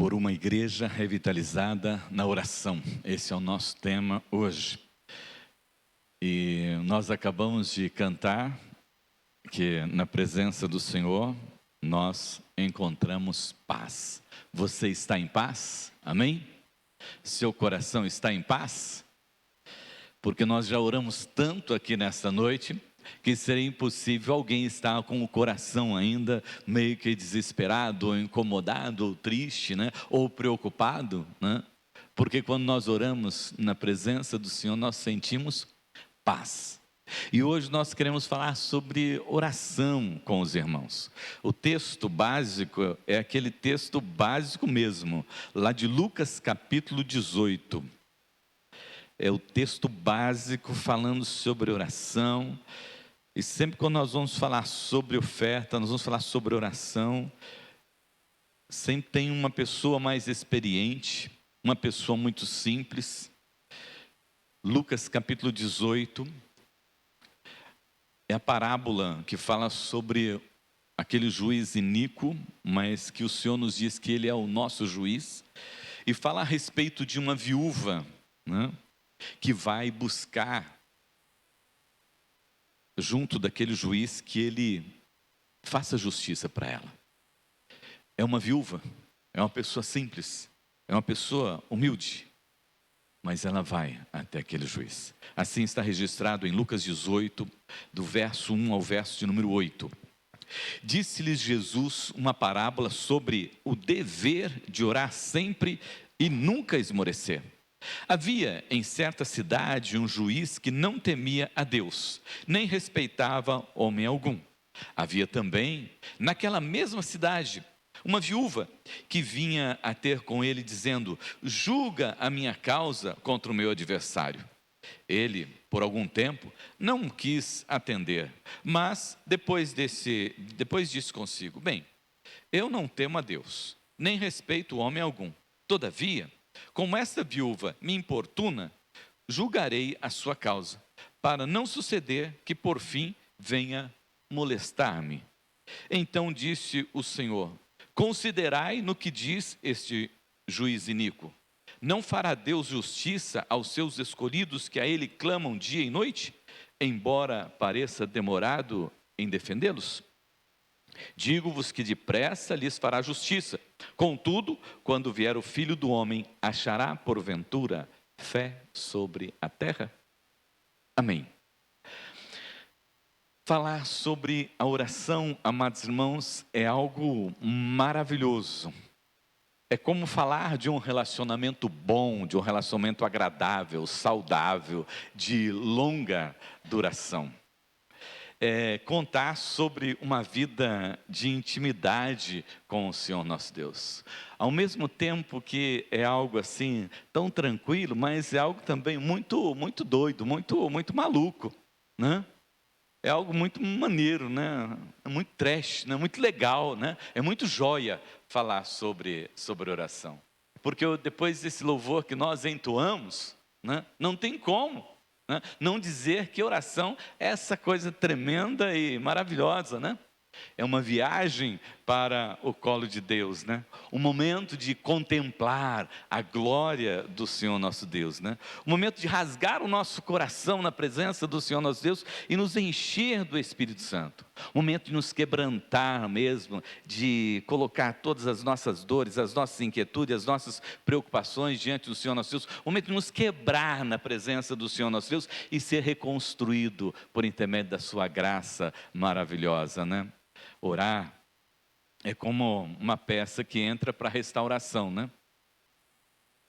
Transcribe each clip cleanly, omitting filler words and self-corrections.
Por uma igreja revitalizada na oração. Esse é o nosso tema hoje. E nós acabamos de cantar que na presença do Senhor nós encontramos paz. Você está em paz? Amém? Seu coração está em paz? Porque nós já oramos tanto aqui nesta noite que seria impossível alguém estar com o coração ainda meio que desesperado, ou incomodado, ou triste, né? Ou preocupado, né? Porque quando nós oramos na presença do Senhor, nós sentimos paz. E hoje nós queremos falar sobre oração com os irmãos. O texto básico é aquele texto básico mesmo, lá de Lucas capítulo 18. É o texto básico falando sobre oração. E sempre quando nós vamos falar sobre oferta, nós vamos falar sobre oração, sempre tem uma pessoa mais experiente, uma pessoa muito simples. Lucas capítulo 18 é a parábola que fala sobre aquele juiz iníquo, mas que o Senhor nos diz que ele é o nosso juiz, e fala a respeito de uma viúva, né, que vai buscar junto daquele juiz que ele faça justiça para ela. É uma viúva, é uma pessoa simples, é uma pessoa humilde, mas ela vai até aquele juiz. Assim está registrado em Lucas 18, do verso 1 ao verso de número 8. Disse-lhes Jesus uma parábola sobre o dever de orar sempre e nunca esmorecer. Havia em certa cidade um juiz que não temia a Deus, nem respeitava homem algum. Havia também, naquela mesma cidade, uma viúva que vinha a ter com ele dizendo: julga a minha causa contra o meu adversário. Ele, por algum tempo, não quis atender, mas depois disse consigo: bem, eu não temo a Deus, nem respeito homem algum. Todavia, como esta viúva me importuna, julgarei a sua causa, para não suceder que por fim venha molestar-me. Então disse o Senhor: considerai no que diz este juiz iníquo. Não fará Deus justiça aos seus escolhidos que a Ele clamam dia e noite, embora pareça demorado em defendê-los? Digo-vos que depressa lhes fará justiça. Contudo, quando vier o Filho do Homem, achará porventura fé sobre a terra? Amém. Falar sobre a oração, amados irmãos, é algo maravilhoso. É como falar de um relacionamento bom, de um relacionamento agradável, saudável, de longa duração. É contar sobre uma vida de intimidade com o Senhor nosso Deus. Ao mesmo tempo que é algo assim tão tranquilo, mas é algo também muito doido, muito maluco, né? É algo muito maneiro, né? É muito trash, né? Muito legal, né? É muito joia falar sobre oração. Porque depois desse louvor que nós entoamos, né? Não tem como, né, não dizer que oração é essa coisa tremenda e maravilhosa, né? É uma viagem para o colo de Deus, né? Um momento de contemplar a glória do Senhor nosso Deus, né? Um momento de rasgar o nosso coração na presença do Senhor nosso Deus e nos encher do Espírito Santo. Um momento de nos quebrantar mesmo, de colocar todas as nossas dores, as nossas inquietudes, as nossas preocupações diante do Senhor nosso Deus. Um momento de nos quebrar na presença do Senhor nosso Deus e ser reconstruído por intermédio da sua graça maravilhosa, né? Orar é como uma peça que entra para restauração, né?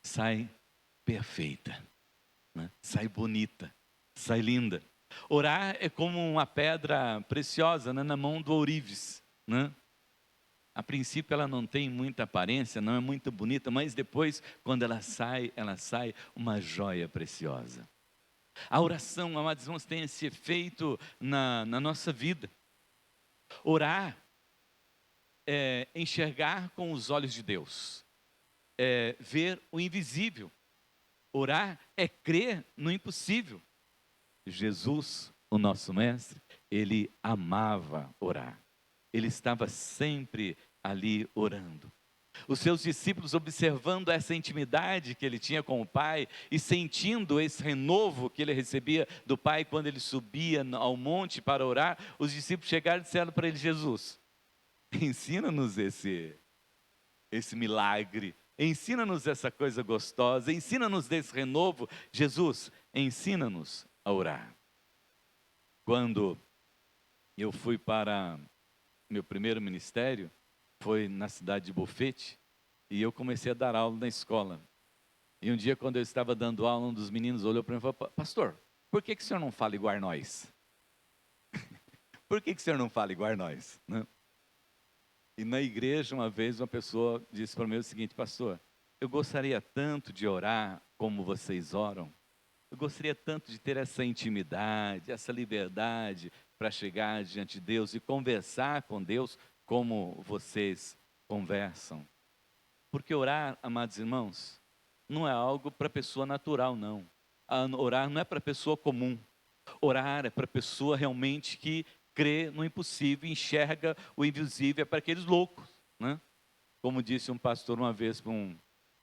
Sai perfeita, né? Sai bonita, sai linda. Orar é como uma pedra preciosa, né, na mão do ourives, né? A princípio ela não tem muita aparência, não é muito bonita, mas depois, quando ela sai uma joia preciosa. A oração, amados irmãos, tem esse efeito na nossa vida. Orar é enxergar com os olhos de Deus, é ver o invisível. Orar é crer no impossível. Jesus, o nosso mestre, ele amava orar. Ele estava sempre ali orando. Os seus discípulos observando essa intimidade que ele tinha com o Pai e sentindo esse renovo que ele recebia do Pai quando ele subia ao monte para orar, os discípulos chegaram e disseram para ele: Jesus, ensina-nos esse milagre, ensina-nos essa coisa gostosa, ensina-nos desse renovo. Jesus, ensina-nos a orar. Quando eu fui para meu primeiro ministério, foi na cidade de Bofete, e eu comecei a dar aula na escola. E um dia, quando eu estava dando aula, um dos meninos olhou para mim e falou: pastor, por que o senhor não fala igual nós? Por que o senhor não fala igual nós? Né? E na igreja, uma vez, uma pessoa disse para mim o seguinte: pastor, eu gostaria tanto de orar como vocês oram. Eu gostaria tanto de ter essa intimidade, essa liberdade para chegar diante de Deus e conversar com Deus como vocês conversam. Porque orar, amados irmãos, não é algo para pessoa natural, não. Orar não é para pessoa comum. Orar é para pessoa realmente que crê no impossível, enxerga o invisível, é para aqueles loucos, né? Como disse um pastor uma vez para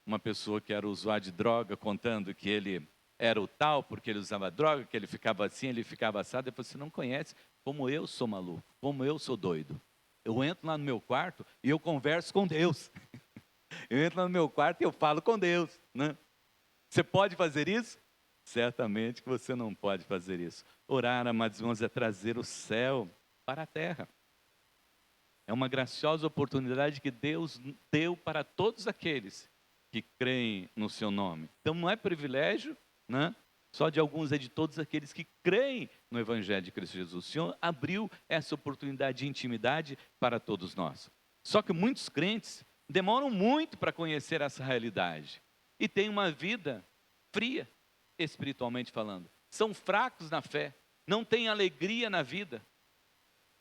uma pessoa que era usuário de droga, contando que ele era o tal porque ele usava droga, que ele ficava assim, ele ficava assado. Ele falou: você não conhece como eu sou maluco, como eu sou doido. Eu entro lá no meu quarto e eu converso com Deus. Eu entro lá no meu quarto e eu falo com Deus, né? Você pode fazer isso? Certamente que você não pode fazer isso. Orar, amados irmãos, é trazer o céu para a terra. É uma graciosa oportunidade que Deus deu para todos aqueles que creem no seu nome. Então não é privilégio, né? Só de alguns, é de todos aqueles que creem no Evangelho de Cristo Jesus. O Senhor abriu essa oportunidade de intimidade para todos nós. Só que muitos crentes demoram muito para conhecer essa realidade e têm uma vida fria, espiritualmente falando. São fracos na fé, não têm alegria na vida,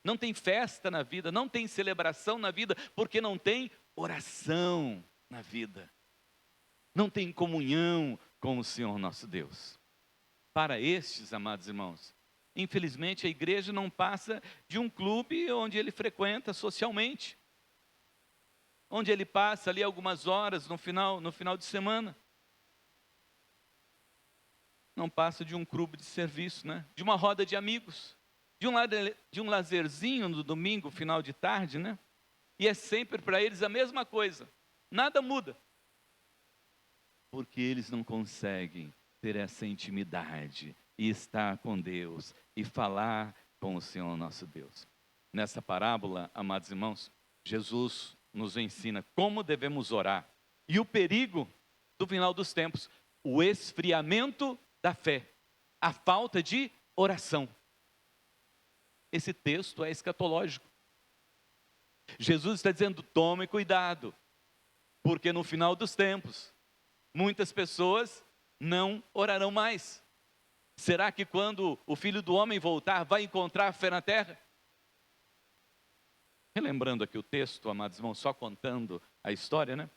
não tem festa na vida, não tem celebração na vida, porque não tem oração na vida. Não tem comunhão com o Senhor nosso Deus. Para estes, amados irmãos, infelizmente a igreja não passa de um clube onde ele frequenta socialmente, onde ele passa ali algumas horas no final de semana. Não passa de um clube de serviço, né? De uma roda de amigos, de um lazerzinho no domingo, final de tarde, né? E é sempre para eles a mesma coisa, nada muda. Porque eles não conseguem ter essa intimidade e estar com Deus e falar com o Senhor nosso Deus. Nessa parábola, amados irmãos, Jesus nos ensina como devemos orar e o perigo do final dos tempos, o esfriamento da fé, a falta de oração. Esse texto é escatológico. Jesus está dizendo: tome cuidado, porque no final dos tempos, muitas pessoas não orarão mais. Será que quando o Filho do Homem voltar, vai encontrar fé na terra? Relembrando aqui o texto, amados irmãos, só contando a história, né?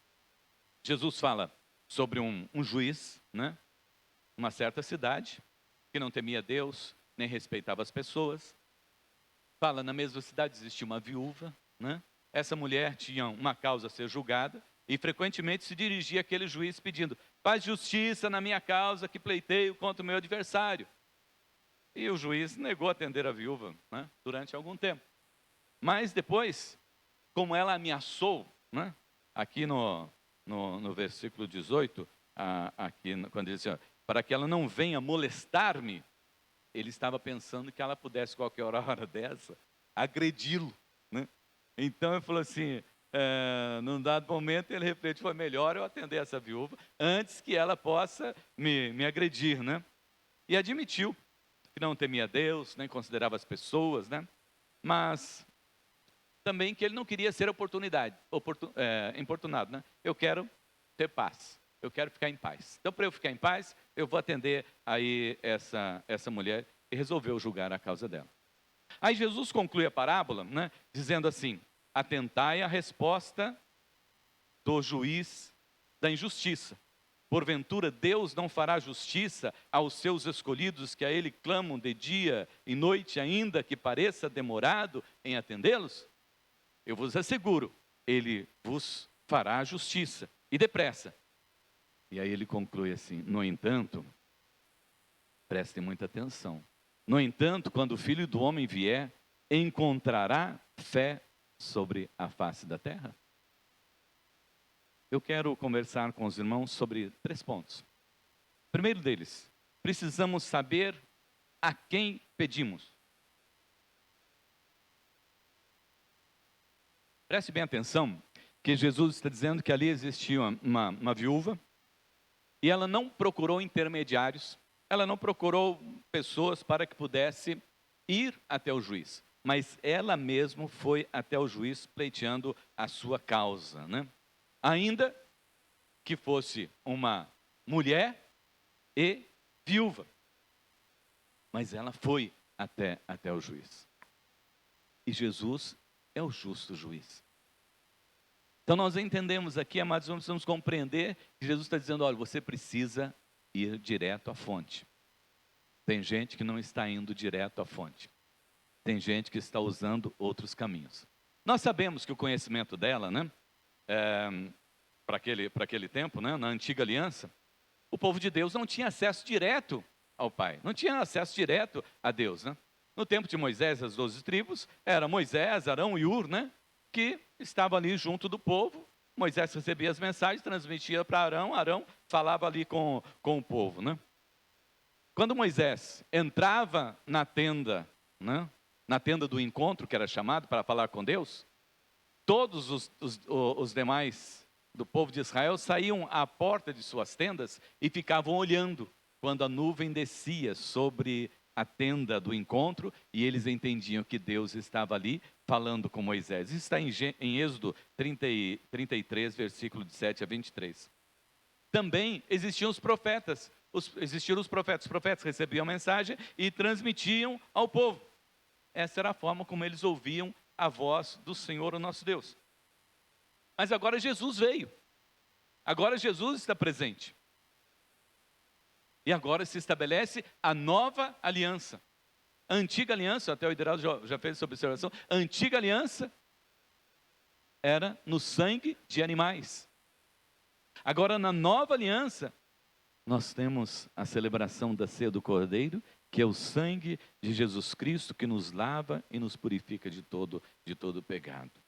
Jesus fala sobre um juiz, né? Uma certa cidade, que não temia Deus, nem respeitava as pessoas. Fala, na mesma cidade existia uma viúva, né? Essa mulher tinha uma causa a ser julgada, e frequentemente se dirigia àquele juiz pedindo: faz justiça na minha causa que pleiteio contra o meu adversário. E o juiz negou atender a viúva, né, durante algum tempo. Mas depois, como ela ameaçou, né, aqui no versículo 18, aqui, quando ele diz assim: para que ela não venha molestar-me, ele estava pensando que ela pudesse, qualquer hora dessa, agredi-lo, né? Então ele falou assim, num dado momento ele refletiu: foi melhor eu atender essa viúva antes que ela possa me agredir, né? E admitiu que não temia Deus, nem considerava as pessoas, né? Mas também que ele não queria ser importunado, né? Eu quero ter paz, eu quero ficar em paz. Então, para eu ficar em paz, eu vou atender aí essa mulher, e resolveu julgar a causa dela. Aí Jesus conclui a parábola, né, dizendo assim: atentai à resposta do juiz da injustiça. Porventura Deus não fará justiça aos seus escolhidos, que a ele clamam de dia e noite, ainda que pareça demorado em atendê-los? Eu vos asseguro, ele vos fará a justiça, e depressa. E aí ele conclui assim: no entanto, prestem muita atenção. No entanto, quando o Filho do Homem vier, encontrará fé sobre a face da terra? Eu quero conversar com os irmãos sobre 3 pontos. Primeiro deles, precisamos saber a quem pedimos. Preste bem atenção, que Jesus está dizendo que ali existia uma viúva, e ela não procurou intermediários, ela não procurou pessoas para que pudesse ir até o juiz, mas ela mesma foi até o juiz pleiteando a sua causa, né? Ainda que fosse uma mulher e viúva, mas ela foi até o juiz. E Jesus é o justo juiz. Então nós entendemos aqui, amados, nós precisamos compreender que Jesus está dizendo: olha, você precisa ir direto à fonte. Tem gente que não está indo direto à fonte. Tem gente que está usando outros caminhos. Nós sabemos que o conhecimento dela, né, para aquele tempo, né, na antiga aliança, o povo de Deus não tinha acesso direto ao Pai, não tinha acesso direto a Deus, né? No tempo de Moisés, as 12 tribos, era Moisés, Arão e Hur, né, que estavam ali junto do povo. Moisés recebia as mensagens, transmitia para Arão, Arão falava ali com o povo, né? Quando Moisés entrava na tenda, né, na tenda do encontro, que era chamado para falar com Deus, todos os demais do povo de Israel saíam à porta de suas tendas e ficavam olhando quando a nuvem descia sobre a tenda do encontro, e eles entendiam que Deus estava ali falando com Moisés. Isso está em Êxodo 33, versículo de 7 a 23. Também existiam os profetas. Os profetas recebiam a mensagem e transmitiam ao povo. Essa era a forma como eles ouviam a voz do Senhor, o nosso Deus. Mas agora Jesus veio. Agora Jesus está presente. E agora se estabelece a nova aliança. A antiga aliança, até o Ideraldo já fez essa observação, a antiga aliança era no sangue de animais. Agora, na nova aliança, nós temos a celebração da ceia do Cordeiro, que é o sangue de Jesus Cristo que nos lava e nos purifica de todo pecado.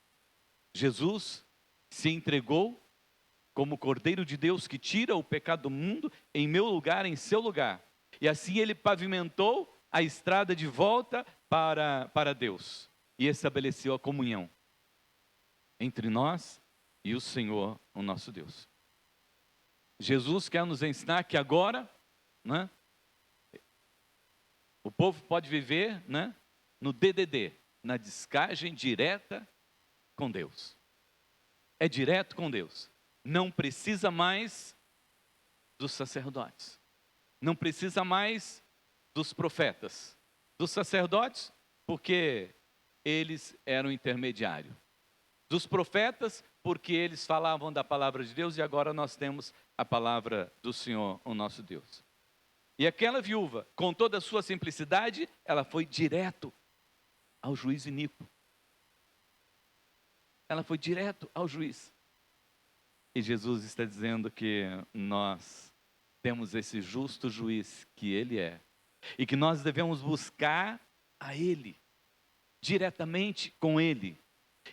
Jesus se entregou como Cordeiro de Deus que tira o pecado do mundo em meu lugar, em seu lugar. E assim ele pavimentou a estrada de volta para Deus e estabeleceu a comunhão entre nós e o Senhor, o nosso Deus. Jesus quer nos ensinar que agora, né, o povo pode viver, né, no DDD, na descagem direta com Deus. É direto com Deus. Não precisa mais dos sacerdotes. Não precisa mais dos profetas. Dos sacerdotes, porque eles eram intermediários. Dos profetas, porque eles falavam da palavra de Deus, e agora nós temos a palavra do Senhor, o nosso Deus. E aquela viúva, com toda a sua simplicidade, ela foi direto ao juiz iníquo. Ela foi direto ao juiz. E Jesus está dizendo que nós temos esse justo juiz que Ele é. E que nós devemos buscar a Ele, diretamente com Ele.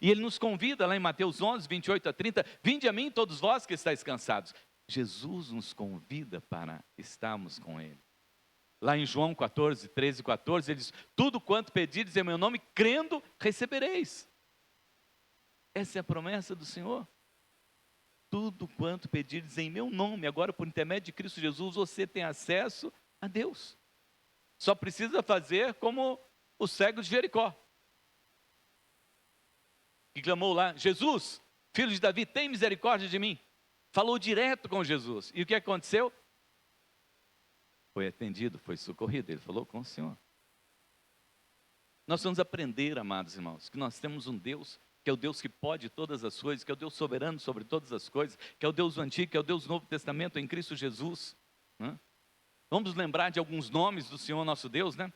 E Ele nos convida lá em Mateus 11, 28 a 30, vinde a mim todos vós que estáis cansados. Jesus nos convida para estarmos com Ele. Lá em João 14, 13 e 14, Ele diz, tudo quanto pedirdes em meu nome, crendo, recebereis. Essa é a promessa do Senhor. Tudo quanto pedirdes em meu nome, agora por intermédio de Cristo Jesus, você tem acesso a Deus. Só precisa fazer como o cego de Jericó, que clamou lá, Jesus, filho de Davi, tem misericórdia de mim. Falou direto com Jesus. E o que aconteceu? Foi atendido, foi socorrido. Ele falou com o Senhor. Nós vamos aprender, amados irmãos, que nós temos um Deus que é o Deus que pode todas as coisas, que é o Deus soberano sobre todas as coisas, que é o Deus do Antigo, que é o Deus do Novo Testamento em Cristo Jesus, né? Vamos lembrar de alguns nomes do Senhor nosso Deus, né?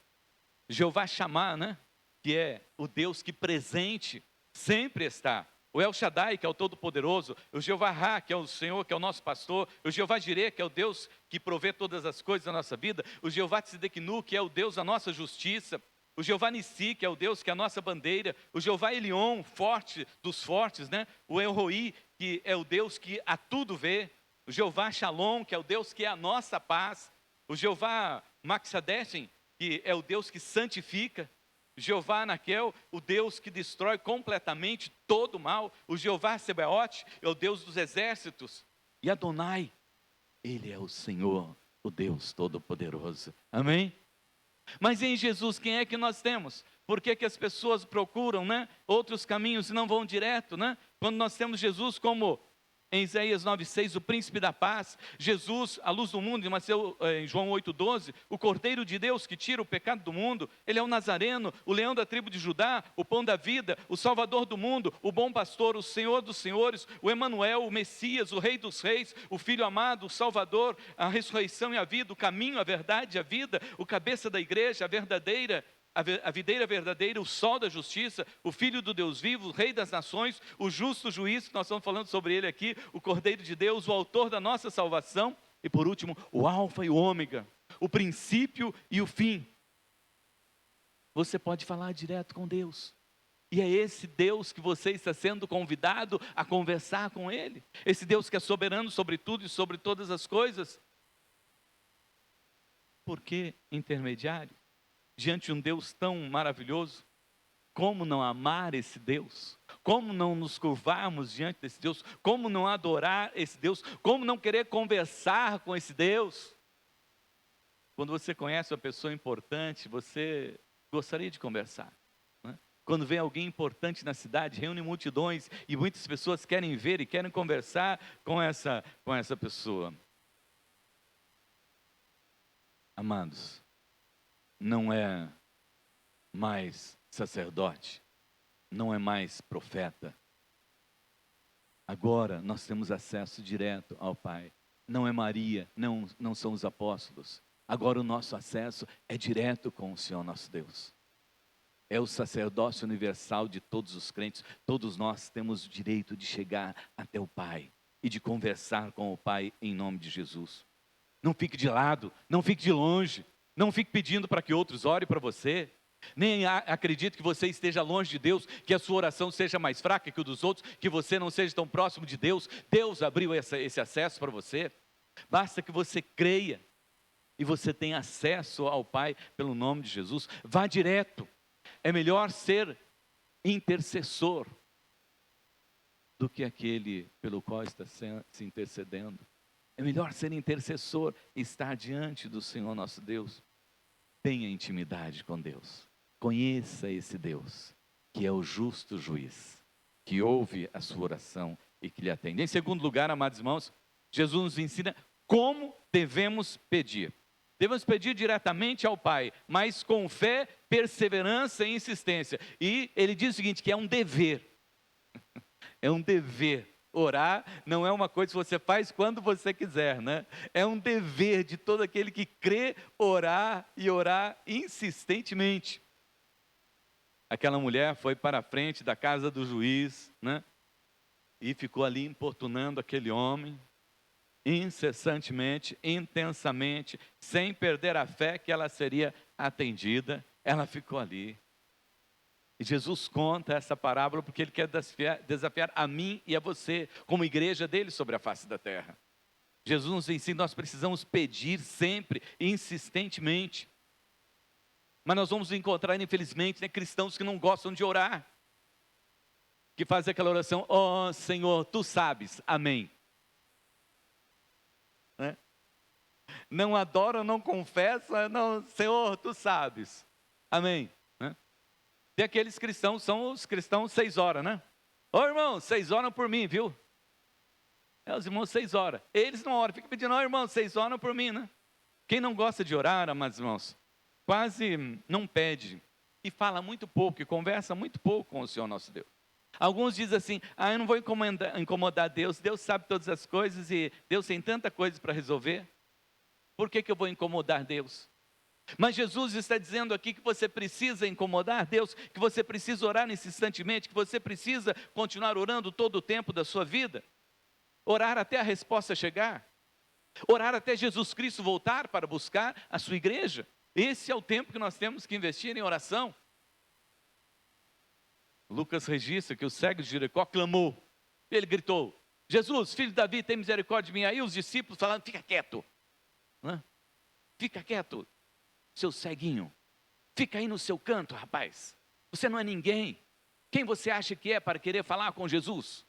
Jeová Shammah, né? Que é o Deus que presente sempre está O El Shaddai, que é o Todo-Poderoso, o Jeová Ra, que é o Senhor, que é o nosso pastor, o Jeová Jireh, que é o Deus que provê todas as coisas da nossa vida, o Jeová Tsidekinu, que é o Deus da nossa justiça, o Jeová Nissi, que é o Deus que é a nossa bandeira, o Jeová Elion, forte dos fortes, né? O El Roi, que é o Deus que a tudo vê, o Jeová Shalom, que é o Deus que é a nossa paz, o Jeová Maxadeshem, que é o Deus que santifica, Jeová Anaquel, o Deus que destrói completamente todo o mal, o Jeová Sebaote, é o Deus dos exércitos, e Adonai, Ele é o Senhor, o Deus Todo-Poderoso, amém? Mas em Jesus, quem é que nós temos? Por que que as pessoas procuram, né, outros caminhos e não vão direto, né? Quando nós temos Jesus como, em Isaías 9,6, o príncipe da paz, Jesus, a luz do mundo, em João 8,12, o Cordeiro de Deus que tira o pecado do mundo, Ele é o Nazareno, o leão da tribo de Judá, o pão da vida, o Salvador do mundo, o bom pastor, o Senhor dos senhores, o Emanuel, o Messias, o Rei dos reis, o Filho amado, o Salvador, a ressurreição e a vida, o caminho, a verdade e a vida, o cabeça da igreja, a verdadeira, a videira verdadeira, o sol da justiça, o Filho do Deus vivo, o Rei das nações, o justo juiz, que nós estamos falando sobre ele aqui, o Cordeiro de Deus, o autor da nossa salvação, e por último, o Alfa e o Ômega, o princípio e o fim. Você pode falar direto com Deus, e é esse Deus que você está sendo convidado a conversar com Ele, esse Deus que é soberano sobre tudo e sobre todas as coisas. Por que intermediário? Diante de um Deus tão maravilhoso, como não amar esse Deus? Como não nos curvarmos diante desse Deus? Como não adorar esse Deus? Como não querer conversar com esse Deus? Quando você conhece uma pessoa importante, você gostaria de conversar, né? Quando vem alguém importante na cidade, reúne multidões e muitas pessoas querem ver e querem conversar com essa pessoa. Amados, não é mais sacerdote, não é mais profeta. Agora nós temos acesso direto ao Pai. Não é Maria, não são os apóstolos. Agora o nosso acesso é direto com o Senhor nosso Deus. É o sacerdócio universal de todos os crentes. Todos nós temos o direito de chegar até o Pai e de conversar com o Pai em nome de Jesus. Não fique de lado, não fique de longe. Não fique pedindo para que outros orem para você. Nem acredite que você esteja longe de Deus, que a sua oração seja mais fraca que o dos outros, que você não seja tão próximo de Deus. Deus abriu esse acesso para você. Basta que você creia e você tenha acesso ao Pai pelo nome de Jesus. Vá direto. É melhor ser intercessor do que aquele pelo qual está se intercedendo. É melhor ser intercessor e estar diante do Senhor nosso Deus. Tenha intimidade com Deus. Conheça esse Deus, que é o justo juiz, que ouve a sua oração e que lhe atende. Em segundo lugar, amados irmãos, Jesus nos ensina como devemos pedir. Devemos pedir diretamente ao Pai, mas com fé, perseverança e insistência. E ele diz o seguinte, que é um dever. É um dever. Orar não é uma coisa que você faz quando você quiser, né? É um dever de todo aquele que crê orar e orar insistentemente. Aquela mulher foi para a frente da casa do juiz, né? E ficou ali importunando aquele homem, incessantemente, intensamente, sem perder a fé que ela seria atendida. Ela ficou ali. E Jesus conta essa parábola porque Ele quer desafiar a mim e a você, como igreja dele sobre a face da terra. Jesus nos ensina, nós precisamos pedir sempre, insistentemente. Mas nós vamos encontrar, infelizmente, né, cristãos que não gostam de orar. Que fazem aquela oração, ó Senhor, Tu sabes, amém. Né? Não adoram, não confessam, não, Senhor, Tu sabes, amém. E aqueles cristãos são os cristãos 6 horas, né? Ô irmão, 6 horas por mim, viu? Os irmãos 6 horas. Eles não oram, ficam pedindo, ó irmão, 6 horas por mim, né? Quem não gosta de orar, amados irmãos, quase não pede. E fala muito pouco, e conversa muito pouco com o Senhor nosso Deus. Alguns dizem assim, eu não vou incomodar Deus, Deus sabe todas as coisas e Deus tem tanta coisa para resolver. Por que eu vou incomodar Deus? Mas Jesus está dizendo aqui que você precisa incomodar Deus, que você precisa orar incessantemente, que você precisa continuar orando todo o tempo da sua vida, orar até a resposta chegar, orar até Jesus Cristo voltar para buscar a sua igreja. Esse é o tempo que nós temos que investir em oração. Lucas registra que o cego de Jericó clamou, ele gritou: Jesus, filho de Davi, tem misericórdia de mim. Aí os discípulos falaram: fica quieto, fica quieto, seu ceguinho, fica aí no seu canto, rapaz, você não é ninguém, quem você acha que é para querer falar com Jesus?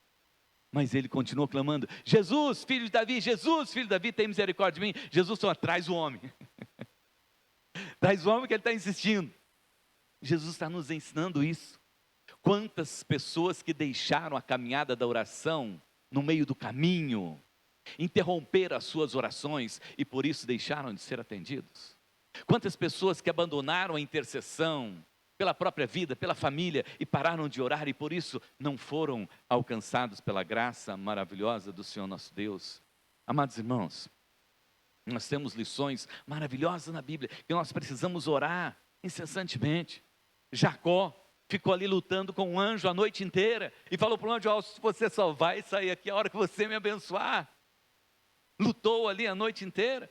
Mas ele continuou clamando: Jesus, filho de Davi, Jesus, filho de Davi, tem misericórdia de mim. Jesus falou: traz o homem, traz o homem que ele está insistindo. Jesus está nos ensinando isso. Quantas pessoas que deixaram a caminhada da oração no meio do caminho, interromperam as suas orações e por isso deixaram de ser atendidos. Quantas pessoas que abandonaram a intercessão pela própria vida, pela família e pararam de orar e por isso não foram alcançados pela graça maravilhosa do Senhor nosso Deus. Amados irmãos, nós temos lições maravilhosas na Bíblia que nós precisamos orar incessantemente. Jacó ficou ali lutando com um anjo a noite inteira e falou para o anjo: você só vai sair aqui a hora que você me abençoar. Lutou ali a noite inteira.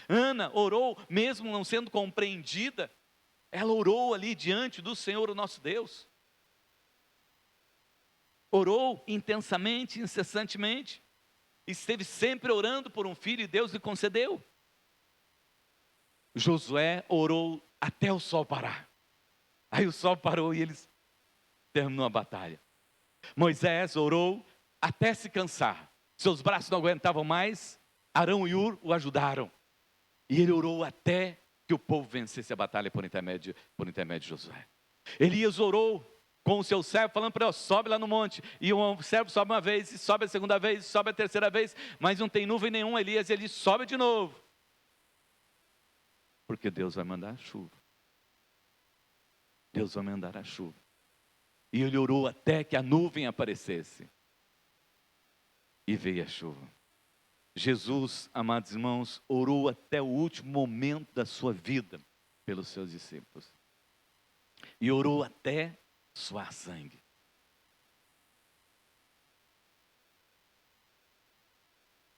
Ana orou, mesmo não sendo compreendida, ela orou ali diante do Senhor, o nosso Deus. Orou intensamente, incessantemente. Esteve sempre orando por um filho e Deus lhe concedeu. Josué orou até o sol parar. Aí o sol parou e eles terminou a batalha. Moisés orou até se cansar. Seus braços não aguentavam mais. Arão e Hur o ajudaram. E ele orou até que o povo vencesse a batalha por intermédio de Josué. Elias orou com o seu servo, falando para ele: sobe lá no monte. E o servo sobe uma vez, e sobe a segunda vez, e sobe a terceira vez, mas não tem nuvem nenhuma. Elias, ele sobe de novo. Porque Deus vai mandar a chuva. Deus vai mandar a chuva. E ele orou até que a nuvem aparecesse. E veio a chuva. Jesus, amados irmãos, orou até o último momento da sua vida pelos seus discípulos. E orou até suar sangue.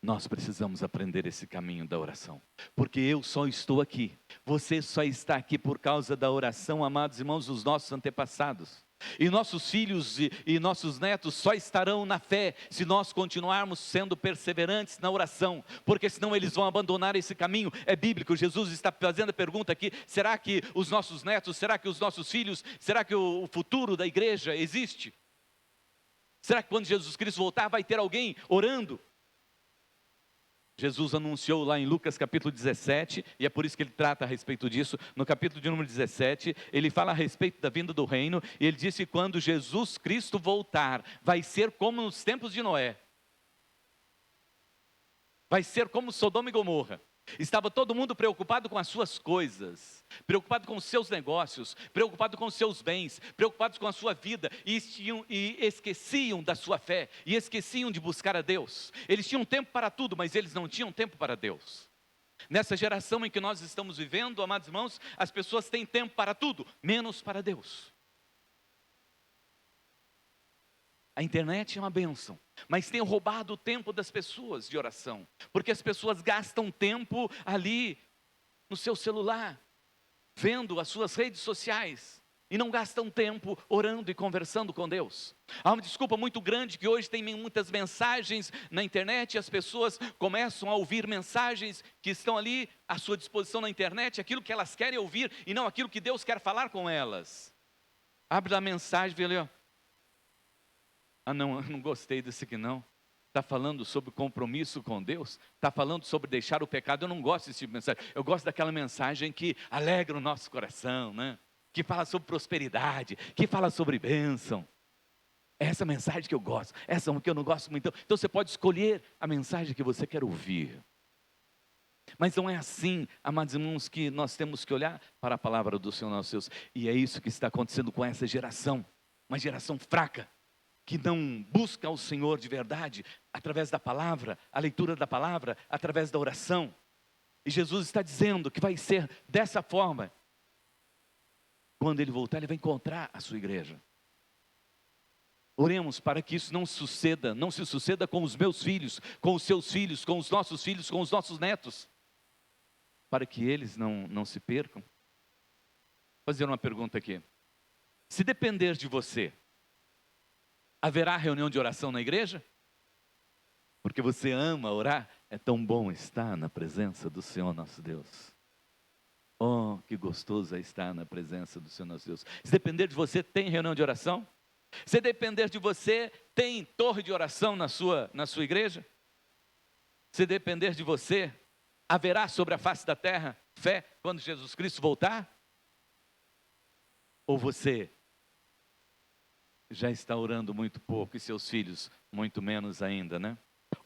Nós precisamos aprender esse caminho da oração. Porque eu só estou aqui. Você só está aqui por causa da oração, amados irmãos, dos nossos antepassados. E nossos filhos e nossos netos só estarão na fé se nós continuarmos sendo perseverantes na oração, porque senão eles vão abandonar esse caminho. É bíblico, Jesus está fazendo a pergunta aqui: será que os nossos netos, será que os nossos filhos, será que o futuro da igreja existe? Será que quando Jesus Cristo voltar vai ter alguém orando? Jesus anunciou lá em Lucas capítulo 17, e é por isso que ele trata a respeito disso. No capítulo de número 17, ele fala a respeito da vinda do reino, e ele disse que quando Jesus Cristo voltar, vai ser como nos tempos de Noé. Vai ser como Sodoma e Gomorra. Estava todo mundo preocupado com as suas coisas, preocupado com os seus negócios, preocupado com os seus bens, preocupados com a sua vida, e esqueciam da sua fé, e esqueciam de buscar a Deus. Eles tinham tempo para tudo, mas eles não tinham tempo para Deus. Nessa geração em que nós estamos vivendo, amados irmãos, as pessoas têm tempo para tudo, menos para Deus. A internet é uma bênção, mas tem roubado o tempo das pessoas de oração, porque as pessoas gastam tempo ali no seu celular, vendo as suas redes sociais, e não gastam tempo orando e conversando com Deus. Há uma desculpa muito grande que hoje tem muitas mensagens na internet, e as pessoas começam a ouvir mensagens que estão ali à sua disposição na internet, aquilo que elas querem ouvir, e não aquilo que Deus quer falar com elas. Abre a mensagem, vê ali, ó. Ah não, eu não gostei desse aqui não. Está falando sobre compromisso com Deus? Está falando sobre deixar o pecado? Eu não gosto desse tipo de mensagem. Eu gosto daquela mensagem que alegra o nosso coração, né? Que fala sobre prosperidade, que fala sobre bênção. É essa mensagem que eu gosto, essa é uma que eu não gosto muito. Então você pode escolher a mensagem que você quer ouvir. Mas não é assim, amados irmãos, que nós temos que olhar para a palavra do Senhor nosso Deus. E é isso que está acontecendo com essa geração. Uma geração fraca, que não busca o Senhor de verdade, através da palavra, a leitura da palavra, através da oração. E Jesus está dizendo que vai ser dessa forma. Quando Ele voltar, Ele vai encontrar a sua igreja. Oremos para que isso não se suceda com os meus filhos, com os seus filhos, com os nossos netos. Para que eles não se percam. Vou fazer uma pergunta aqui. Se depender de você, haverá reunião de oração na igreja? Porque você ama orar, é tão bom estar na presença do Senhor nosso Deus. Oh, que gostoso é estar na presença do Senhor nosso Deus. Se depender de você, tem reunião de oração? Se depender de você, tem torre de oração na sua igreja? Se depender de você, haverá sobre a face da terra fé quando Jesus Cristo voltar? Ou você já está orando muito pouco e seus filhos muito menos ainda, né?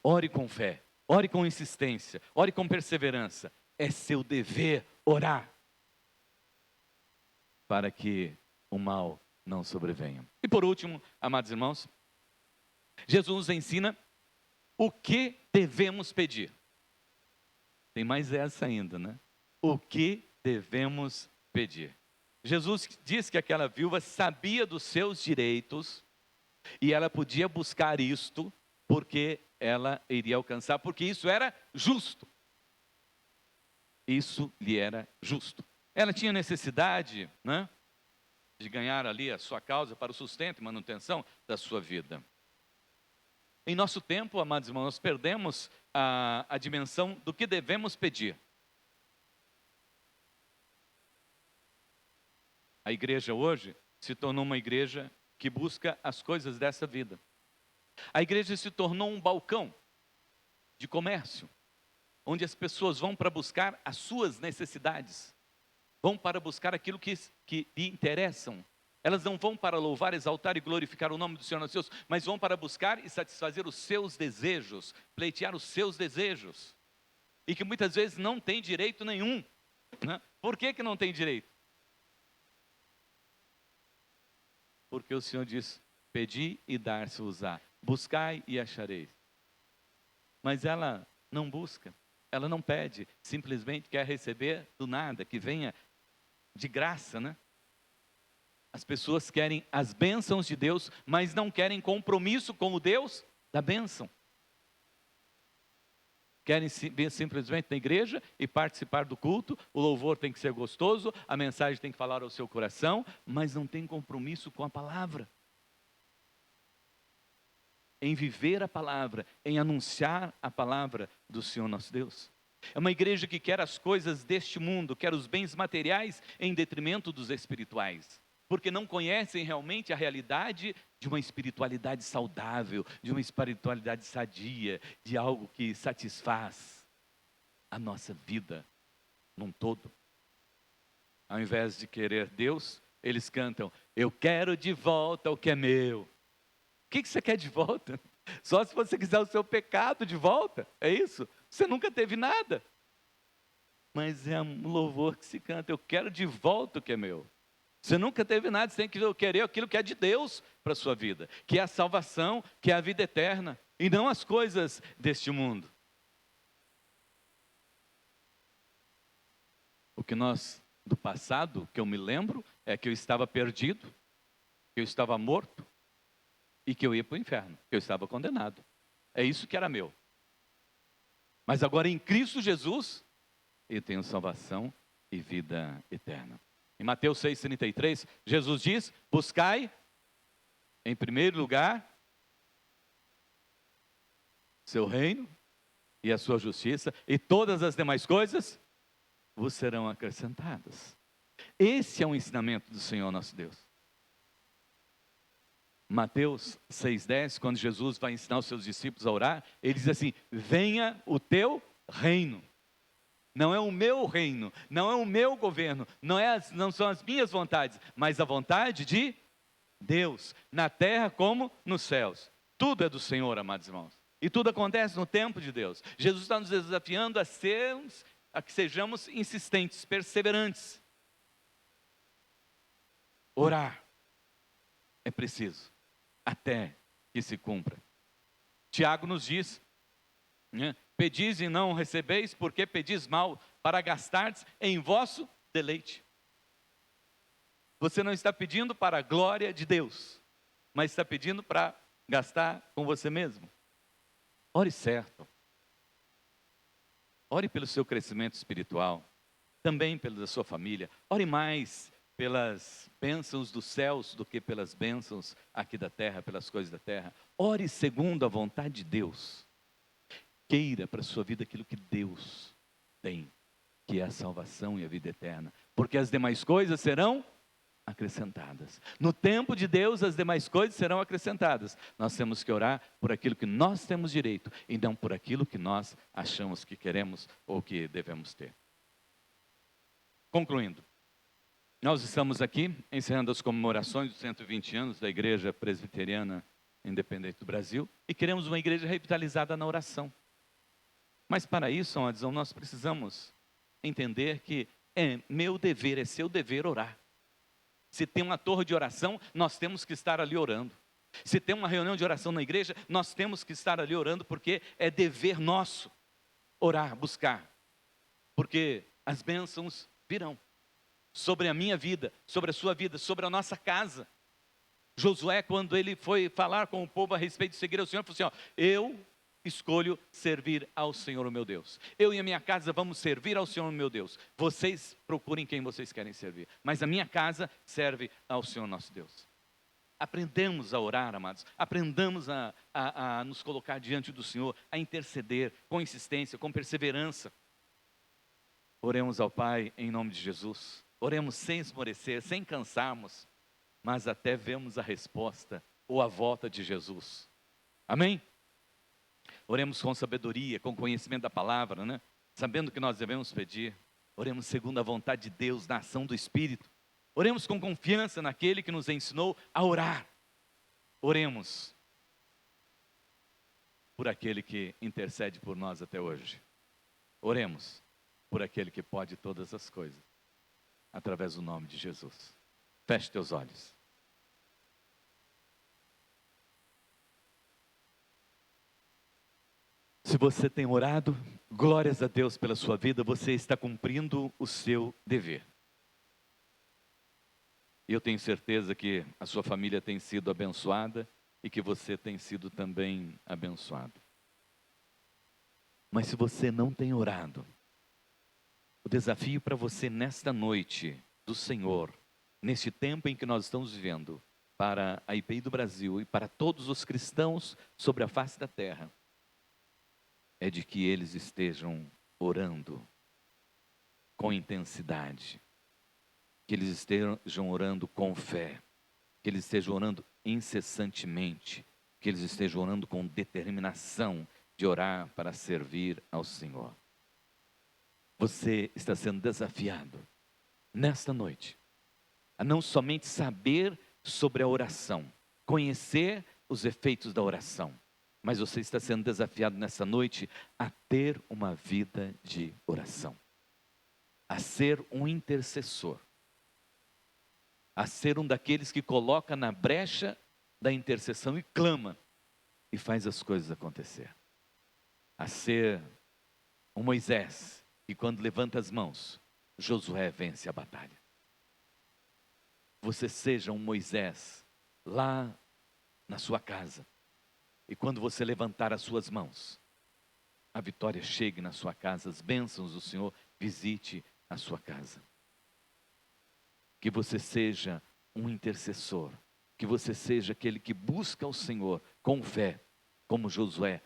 Ore com fé, ore com insistência, ore com perseverança. É seu dever orar para que o mal não sobrevenha. E por último, amados irmãos, Jesus nos ensina o que devemos pedir. Tem mais essa ainda, né? O que devemos pedir. Jesus diz que aquela viúva sabia dos seus direitos e ela podia buscar isto porque ela iria alcançar, porque isso era justo. Isso lhe era justo. Ela tinha necessidade, né, de ganhar ali a sua causa para o sustento e manutenção da sua vida. Em nosso tempo, amados irmãos, nós perdemos a dimensão do que devemos pedir. A igreja hoje se tornou uma igreja que busca as coisas dessa vida. A igreja se tornou um balcão de comércio, onde as pessoas vão para buscar as suas necessidades, vão para buscar aquilo que lhe interessam. Elas não vão para louvar, exaltar e glorificar o nome do Senhor nosso Deus, mas vão para buscar e satisfazer os seus desejos, pleitear os seus desejos, e que muitas vezes não tem direito nenhum, né? Por que não tem direito? Porque o Senhor diz, pedi e dar-se-vos-á, buscai e achareis. Mas ela não busca, ela não pede, simplesmente quer receber do nada, que venha de graça, né? As pessoas querem as bênçãos de Deus, mas não querem compromisso com o Deus da bênção. Querem vir simplesmente na igreja e participar do culto, o louvor tem que ser gostoso, a mensagem tem que falar ao seu coração, mas não tem compromisso com a palavra. Em viver a palavra, em anunciar a palavra do Senhor nosso Deus. É uma igreja que quer as coisas deste mundo, quer os bens materiais em detrimento dos espirituais. Porque não conhecem realmente a realidade de uma espiritualidade saudável, de uma espiritualidade sadia, de algo que satisfaz a nossa vida num todo. Ao invés de querer Deus, eles cantam, eu quero de volta o que é meu. O que você quer de volta? Só se você quiser o seu pecado de volta, é isso? Você nunca teve nada. Mas é um louvor que se canta, eu quero de volta o que é meu. Você nunca teve nada, você tem que querer aquilo que é de Deus para a sua vida, que é a salvação, que é a vida eterna, e não as coisas deste mundo. O que do passado, que eu me lembro, é que eu estava perdido, que eu estava morto, e que eu ia para o inferno, que eu estava condenado. É isso que era meu. Mas agora em Cristo Jesus, eu tenho salvação e vida eterna. Em Mateus 6,33, Jesus diz, buscai, em primeiro lugar, seu reino e a sua justiça, e todas as demais coisas vos serão acrescentadas. Esse é o ensinamento do Senhor nosso Deus. Mateus 6,10, quando Jesus vai ensinar os seus discípulos a orar, ele diz assim, venha o teu reino. Não é o meu reino, não é o meu governo, não são as minhas vontades, mas a vontade de Deus, na terra como nos céus. Tudo é do Senhor, amados irmãos. E tudo acontece no tempo de Deus. Jesus está nos desafiando a que sejamos insistentes, perseverantes. Orar é preciso, até que se cumpra. Tiago nos diz, né, Pedis e não recebeis, porque pedis mal, para gastardes em vosso deleite. Você não está pedindo para a glória de Deus, mas está pedindo para gastar com você mesmo. Ore certo. Ore pelo seu crescimento espiritual, também pela sua família. Ore mais pelas bênçãos dos céus do que pelas bênçãos aqui da terra, pelas coisas da terra. Ore segundo a vontade de Deus. Queira para a sua vida aquilo que Deus tem, que é a salvação e a vida eterna. Porque as demais coisas serão acrescentadas. No tempo de Deus, as demais coisas serão acrescentadas. Nós temos que orar por aquilo que nós temos direito, e não por aquilo que nós achamos que queremos ou que devemos ter. Concluindo, nós estamos aqui encerrando as comemorações dos 120 anos da Igreja Presbiteriana Independente do Brasil, e queremos uma igreja revitalizada na oração. Mas para isso, amados, nós precisamos entender que é meu dever, é seu dever orar. Se tem uma torre de oração, nós temos que estar ali orando. Se tem uma reunião de oração na igreja, nós temos que estar ali orando, porque é dever nosso orar, buscar. Porque as bênçãos virão sobre a minha vida, sobre a sua vida, sobre a nossa casa. Josué, quando ele foi falar com o povo a respeito de seguir ao Senhor, falou assim: ó, eu escolho servir ao Senhor o meu Deus. Eu e a minha casa vamos servir ao Senhor o meu Deus. Vocês procurem quem vocês querem servir, mas a minha casa serve ao Senhor nosso Deus. Aprendemos a orar, amados. Aprendamos a nos colocar diante do Senhor, a interceder com insistência, com perseverança. Oremos ao Pai em nome de Jesus. Oremos sem esmorecer, sem cansarmos, mas até vemos a resposta ou a volta de Jesus. Amém? Oremos com sabedoria, com conhecimento da palavra, né? Sabendo que nós devemos pedir. Oremos segundo a vontade de Deus, na ação do Espírito. Oremos com confiança naquele que nos ensinou a orar. Oremos por aquele que intercede por nós até hoje. Oremos por aquele que pode todas as coisas, através do nome de Jesus. Feche teus olhos. Se você tem orado, glórias a Deus pela sua vida, você está cumprindo o seu dever. Eu tenho certeza que a sua família tem sido abençoada e que você tem sido também abençoado. Mas se você não tem orado, o desafio para você nesta noite do Senhor, neste tempo em que nós estamos vivendo, para a IPI do Brasil e para todos os cristãos sobre a face da terra, é de que eles estejam orando com intensidade, que eles estejam orando com fé, que eles estejam orando incessantemente, que eles estejam orando com determinação de orar para servir ao Senhor. Você está sendo desafiado nesta noite a não somente saber sobre a oração, conhecer os efeitos da oração, mas você está sendo desafiado nessa noite a ter uma vida de oração, a ser um intercessor, a ser um daqueles que coloca na brecha da intercessão e clama e faz as coisas acontecer, a ser um Moisés que quando levanta as mãos, Josué vence a batalha. Você seja um Moisés lá na sua casa, e quando você levantar as suas mãos, a vitória chegue na sua casa, as bênçãos do Senhor visite a sua casa. Que você seja um intercessor, que você seja aquele que busca o Senhor com fé, como Josué,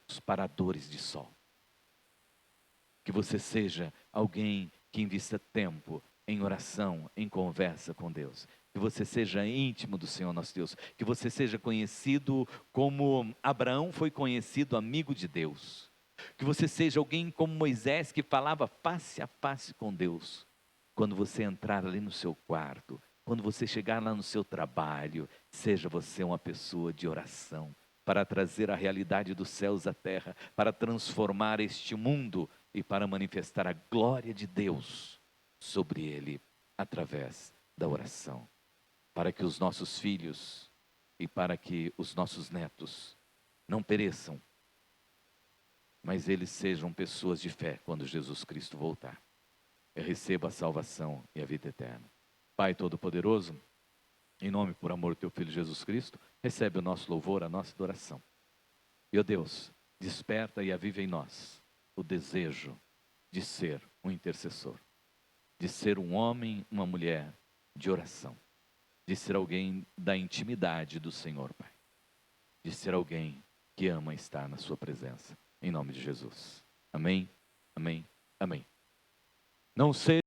os paradores de sol. Que você seja alguém que invista tempo em oração, em conversa com Deus. Que você seja íntimo do Senhor nosso Deus. Que você seja conhecido como Abraão foi conhecido amigo de Deus. Que você seja alguém como Moisés que falava face a face com Deus. Quando você entrar ali no seu quarto, quando você chegar lá no seu trabalho, seja você uma pessoa de oração, para trazer a realidade dos céus à terra, para transformar este mundo e para manifestar a glória de Deus sobre ele, através da oração. Para que os nossos filhos e para que os nossos netos não pereçam, mas eles sejam pessoas de fé quando Jesus Cristo voltar. Eu recebo a salvação e a vida eterna. Pai Todo-Poderoso, em nome por amor do teu Filho Jesus Cristo, recebe o nosso louvor, a nossa adoração. E, ó Deus, desperta e aviva em nós o desejo de ser um intercessor, de ser um homem, uma mulher de oração, de ser alguém da intimidade do Senhor, Pai, de ser alguém que ama estar na sua presença, em nome de Jesus. Amém, amém, amém. Não sei